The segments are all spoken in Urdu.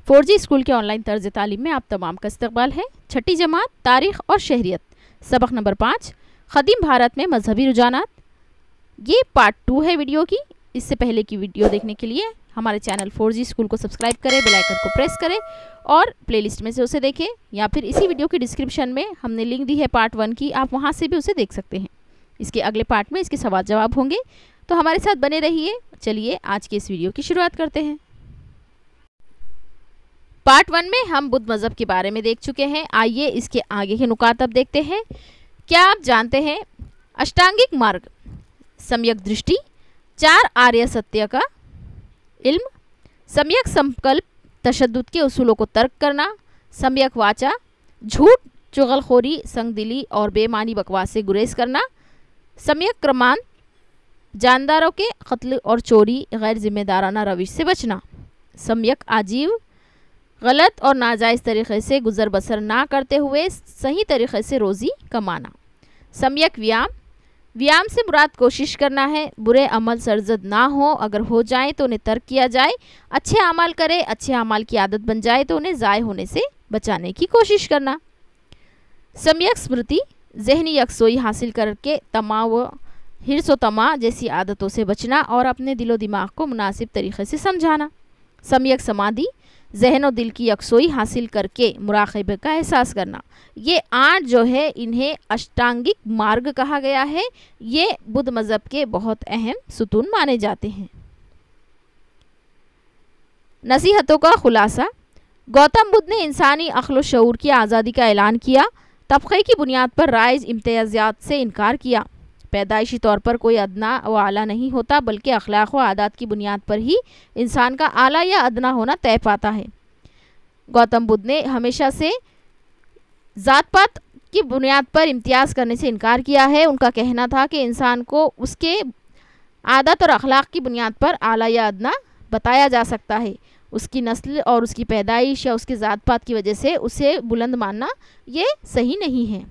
4G اسکول کے آن لائن طرز تعلیم میں آپ تمام کا استقبال ہے۔ چھٹی جماعت تاریخ اور شہریت، سبق نمبر 5 قدیم بھارت میں مذہبی رجحانات۔ یہ پارٹ 2 ہے ویڈیو کی۔ اس سے پہلے کی ویڈیو دیکھنے کے لیے ہمارے چینل 4G اسکول کو سبسکرائب کریں، بیل آئیکن کو پریس کریں اور پلے لسٹ میں سے اسے دیکھیں، یا پھر اسی ویڈیو کی ڈسکرپشن میں ہم نے لنک دی ہے پارٹ 1 کی، آپ وہاں سے بھی اسے دیکھ سکتے ہیں۔ اس کے اگلے پارٹ میں اس کے سوال جواب ہوں گے، تو ہمارے ساتھ بنے رہیے۔ چلیے آج کے اس ویڈیو کی شروعات کرتے ہیں۔ پارٹ 1 میں ہم بدھ مذہب کے بارے میں دیکھ چکے ہیں۔ آئیے اس کے آگے کے نکات اب دیکھتے ہیں۔ کیا آپ جانتے ہیں اشٹانگک مارگ، سمیک درشٹی، 4 آریہ ستیہ کا علم، سمیک سنکلپ تشدد کے اصولوں کو ترک کرنا، سمیک واچا جھوٹ، چغل خوری، سنگ دلی اور بے معنی بکواس سے گریز کرنا، سمیک کرمان جانداروں کے قتل اور چوری غیر ذمہ دارانہ روش سے بچنا، سمیک آجیو غلط اور ناجائز طریقے سے گزر بسر نہ کرتے ہوئے صحیح طریقے سے روزی کمانا، سمیک ویام سے مراد کوشش کرنا ہے، برے عمل سرزد نہ ہو، اگر ہو جائیں تو انہیں ترک کیا جائے، اچھے اعمال کرے، اچھے اعمال کی عادت بن جائے تو انہیں ضائع ہونے سے بچانے کی کوشش کرنا، سمیک اسمرتی ذہنی یکسوئی حاصل کر کے تما و ہرس و تما جیسی عادتوں سے بچنا اور اپنے دل و دماغ کو مناسب طریقے سے سمجھانا، سمیک سمادھی ذہن و دل کی یکسوئی حاصل کر کے مراقبے کا احساس کرنا۔ یہ 8 جو ہے انہیں اشٹانگک مارگ کہا گیا ہے۔ یہ بدھ مذہب کے بہت اہم ستون مانے جاتے ہیں۔ نصیحتوں کا خلاصہ۔ گوتم بدھ نے انسانی عقل و شعور کی آزادی کا اعلان کیا، طبقے کی بنیاد پر رائج امتیازات سے انکار کیا۔ پیدائشی طور پر کوئی ادنا و اعلیٰ نہیں ہوتا، بلکہ اخلاق و عادات کی بنیاد پر ہی انسان کا اعلیٰ یا ادنا ہونا طے پاتا ہے۔ گوتم بدھ نے ہمیشہ سے ذات پات کی بنیاد پر امتیاز کرنے سے انکار کیا ہے۔ ان کا کہنا تھا کہ انسان کو اس کے عادت اور اخلاق کی بنیاد پر اعلیٰ یا ادنا بتایا جا سکتا ہے۔ اس کی نسل اور اس کی پیدائش یا اس کے ذات پات کی وجہ سے اسے بلند ماننا یہ صحیح نہیں ہے۔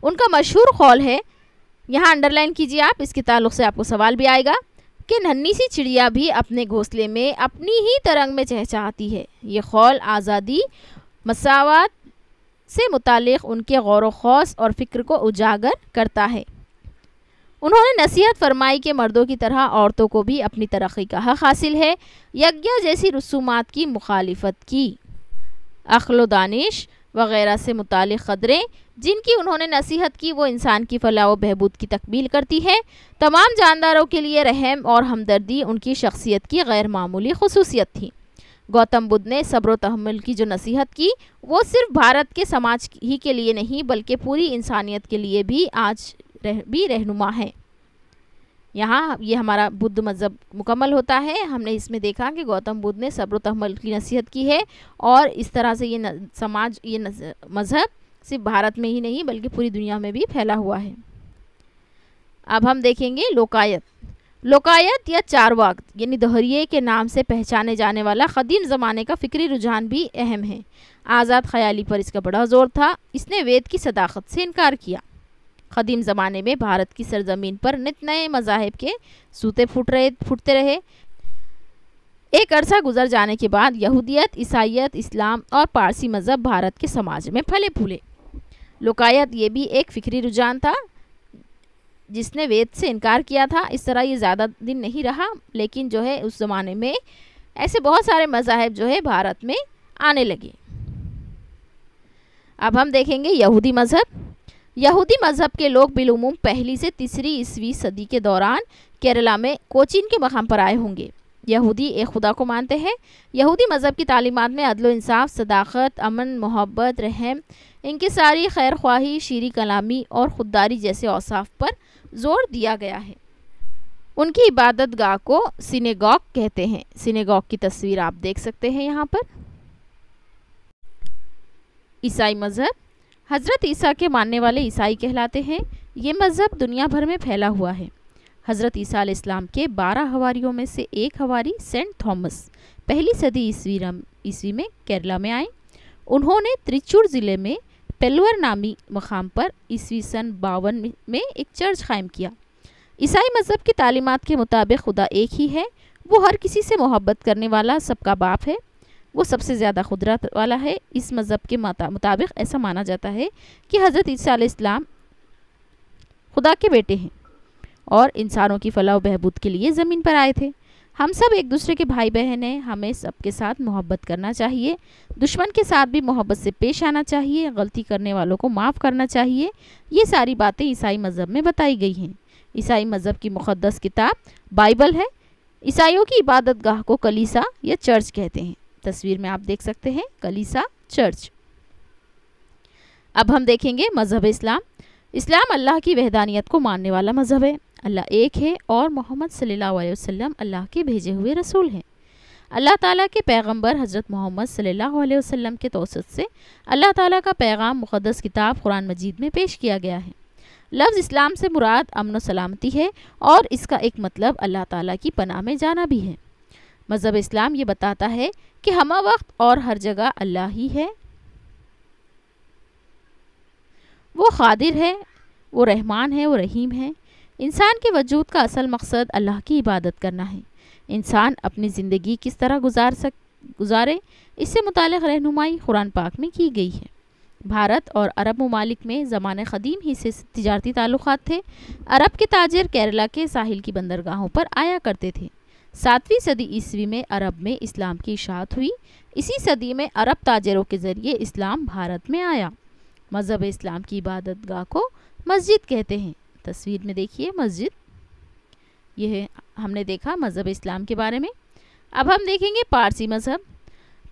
ان کا مشہور قول ہے، یہاں انڈرلائن کیجیے آپ، اس کے تعلق سے آپ کو سوال بھی آئے گا، کہ ننھی سی چڑیا بھی اپنے گھونسلے میں اپنی ہی ترنگ میں چہچہاتی ہے۔ یہ قول آزادی، مساوات سے متعلق ان کے غور و خوض اور فکر کو اجاگر کرتا ہے۔ انہوں نے نصیحت فرمائی کہ مردوں کی طرح عورتوں کو بھی اپنی ترقی کا حق حاصل ہے۔ یگیہ جیسی رسومات کی مخالفت کی۔ عقل و دانش وغیرہ سے متعلق قدریں جن کی انہوں نے نصیحت کی وہ انسان کی فلاح و بہبود کی تکمیل کرتی ہے۔ تمام جانداروں کے لیے رحم اور ہمدردی ان کی شخصیت کی غیر معمولی خصوصیت تھی۔ گوتم بدھ نے صبر و تحمل کی جو نصیحت کی وہ صرف بھارت کے سماج ہی کے لیے نہیں بلکہ پوری انسانیت کے لیے بھی آج بھی رہنما ہے۔ یہاں یہ ہمارا بدھ مذہب مکمل ہوتا ہے۔ ہم نے اس میں دیکھا کہ گوتم بدھ نے صبر و تحمل کی نصیحت کی ہے، اور اس طرح سے یہ سماج، یہ مذہب صرف بھارت میں ہی نہیں بلکہ پوری دنیا میں بھی پھیلا ہوا ہے۔ اب ہم دیکھیں گے لوکایت۔ لوکایت یا چارواک یعنی دہریے کے نام سے پہچانے جانے والا قدیم زمانے کا فکری رجحان بھی اہم ہے۔ آزاد خیالی پر اس کا بڑا زور تھا۔ اس نے وید کی صداقت سے انکار کیا۔ قدیم زمانے میں بھارت کی سرزمین پر نت نئے مذاہب کے سوتے پھوٹتے رہے۔ ایک عرصہ گزر جانے کے بعد یہودیت، عیسائیت، اسلام اور پارسی مذہب بھارت کے سماج میں پھلے پھولے۔ لوکایت یہ بھی ایک فکری رجحان تھا جس نے وید سے انکار کیا تھا۔ اس طرح یہ زیادہ دن نہیں رہا، لیکن جو ہے اس زمانے میں ایسے بہت سارے مذاہب جو ہے بھارت میں آنے لگے۔ اب ہم دیکھیں گے یہودی مذہب۔ یہودی مذہب کے لوگ بالعموم 1 سے 3 عیسوی صدی کے دوران کیرلا میں کوچین کے مقام پر آئے ہوں گے۔ یہودی ایک خدا کو مانتے ہیں۔ یہودی مذہب کی تعلیمات میں عدل و انصاف، صداقت، امن، محبت، رحم، انکساری، خیر خواہی، شیریں کلامی اور خودداری جیسے اوصاف پر زور دیا گیا ہے۔ ان کی عبادت گاہ کو سینیگوگ کہتے ہیں۔ سینیگوگ کی تصویر آپ دیکھ سکتے ہیں یہاں پر۔ عیسائی مذہب۔ حضرت عیسیٰ کے ماننے والے عیسائی کہلاتے ہیں۔ یہ مذہب دنیا بھر میں پھیلا ہوا ہے۔ حضرت عیسیٰ علیہ السلام کے 12 حواریوں میں سے ایک حواری سینٹ تھامس 1 صدی عیسوی میں کیرلا میں آئے۔ انہوں نے تریچور ضلع میں پیلور نامی مقام پر عیسوی سن 52 میں ایک چرچ قائم کیا۔ عیسائی مذہب کی تعلیمات کے مطابق خدا ایک ہی ہے۔ وہ ہر کسی سے محبت کرنے والا، سب کا باپ ہے۔ وہ سب سے زیادہ قدرت والا ہے۔ اس مذہب کے مطابق ایسا مانا جاتا ہے کہ حضرت عیسیٰ علیہ السلام خدا کے بیٹے ہیں اور انسانوں کی فلاح و بہبود کے لیے زمین پر آئے تھے۔ ہم سب ایک دوسرے کے بھائی بہن ہیں، ہمیں سب کے ساتھ محبت کرنا چاہیے، دشمن کے ساتھ بھی محبت سے پیش آنا چاہیے، غلطی کرنے والوں کو معاف کرنا چاہیے۔ یہ ساری باتیں عیسائی مذہب میں بتائی گئی ہیں۔ عیسائی مذہب کی مقدس کتاب بائبل ہے۔ عیسائیوں کی عبادت گاہ کو کلیسا یا چرچ کہتے ہیں۔ تصویر میں آپ دیکھ سکتے ہیں کلیسا، چرچ۔ اب ہم دیکھیں گے مذہب اسلام۔ اسلام اللہ کی وحدانیت کو ماننے والا مذہب ہے۔ اللہ ایک ہے اور محمد صلی اللہ علیہ وسلم اللہ کے بھیجے ہوئے رسول ہیں۔ اللہ تعالیٰ کے پیغمبر حضرت محمد صلی اللہ علیہ وسلم کے توسط سے اللہ تعالیٰ کا پیغام مقدس کتاب قرآن مجید میں پیش کیا گیا ہے۔ لفظ اسلام سے مراد امن و سلامتی ہے اور اس کا ایک مطلب اللہ تعالیٰ کی پناہ میں جانا بھی ہے۔ مذہب اسلام یہ بتاتا ہے کہ ہمہ وقت اور ہر جگہ اللہ ہی ہے، وہ قادر ہے، وہ رحمان ہے، وہ رحیم ہے۔ انسان کے وجود کا اصل مقصد اللہ کی عبادت کرنا ہے۔ انسان اپنی زندگی کس طرح گزارے اس سے متعلق رہنمائی قرآن پاک میں کی گئی ہے۔ بھارت اور عرب ممالک میں زمانہ قدیم ہی سے تجارتی تعلقات تھے۔ عرب کے تاجر کیرلا کے ساحل کی بندرگاہوں پر آیا کرتے تھے۔ 7ویں صدی عیسوی میں عرب میں اسلام کی اشاعت ہوئی۔ اسی صدی میں عرب تاجروں کے ذریعے اسلام بھارت میں آیا۔ مذہب اسلام کی عبادت گاہ کو مسجد کہتے ہیں۔ تصویر میں دیکھیے مسجد، یہ ہم نے دیکھا مذہب اسلام کے بارے میں۔ اب ہم دیکھیں گے پارسی مذہب۔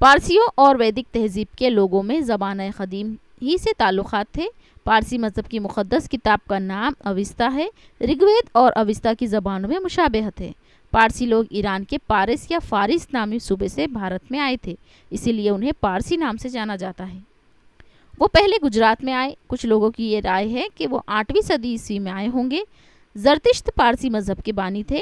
پارسیوں اور ویدک تہذیب کے لوگوں میں زمانہ قدیم ہی سے تعلقات تھے۔ پارسی مذہب کی مقدس کتاب کا نام اوستا ہے۔ رگوید اور اوستا کی زبانوں میں مشابہت ہے۔ پارسی لوگ ایران کے پارس یا فارس نامی صوبے سے بھارت میں آئے تھے، اسی لیے انہیں پارسی نام سے جانا جاتا ہے۔ وہ پہلے گجرات میں آئے۔ کچھ لوگوں کی یہ رائے ہے کہ وہ 8ویں صدی عیسوی میں آئے ہوں گے۔ زرتشت پارسی مذہب کے بانی تھے۔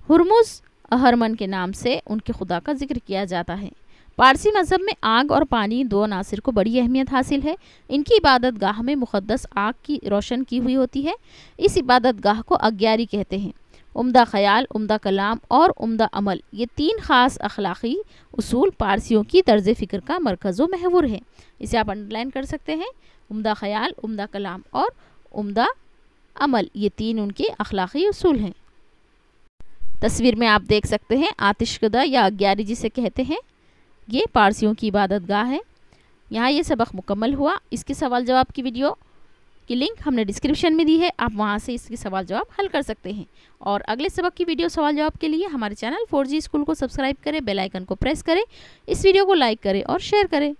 ہرمز اہرمن کے نام سے ان کے خدا کا ذکر کیا جاتا ہے۔ پارسی مذہب میں آگ اور پانی دو عناصر کو بڑی اہمیت حاصل ہے۔ ان کی عبادت گاہ میں مقدس آگ کی روشن کی ہوئی ہوتی ہے۔ اس عبادت گاہ کو اگیاری کہتے ہیں۔ عمدہ خیال، عمدہ کلام اور عمدہ عمل، یہ 3 خاص اخلاقی اصول پارسیوں کی طرز فکر کا مرکز و محور ہے۔ اسے آپ انڈرلائن کر سکتے ہیں۔ عمدہ خیال، عمدہ کلام اور عمدہ عمل، یہ 3 ان کے اخلاقی اصول ہیں۔ تصویر میں آپ دیکھ سکتے ہیں آتش کدہ یا اگیاری جسے کہتے ہیں، یہ پارسیوں کی عبادت گاہ ہے۔ یہاں یہ سبق مکمل ہوا۔ اس کے سوال جواب کی ویڈیو کی لنک ہم نے ڈسکرپشن میں دی ہے، آپ وہاں سے اس کے سوال جواب حل کر سکتے ہیں۔ اور اگلے سبق کی ویڈیو سوال جواب کے لیے ہمارے چینل 4G اسکول کو سبسکرائب کریں، بیل آئیکن کو پریس کریں، اس ویڈیو کو لائک کریں اور شیئر کریں۔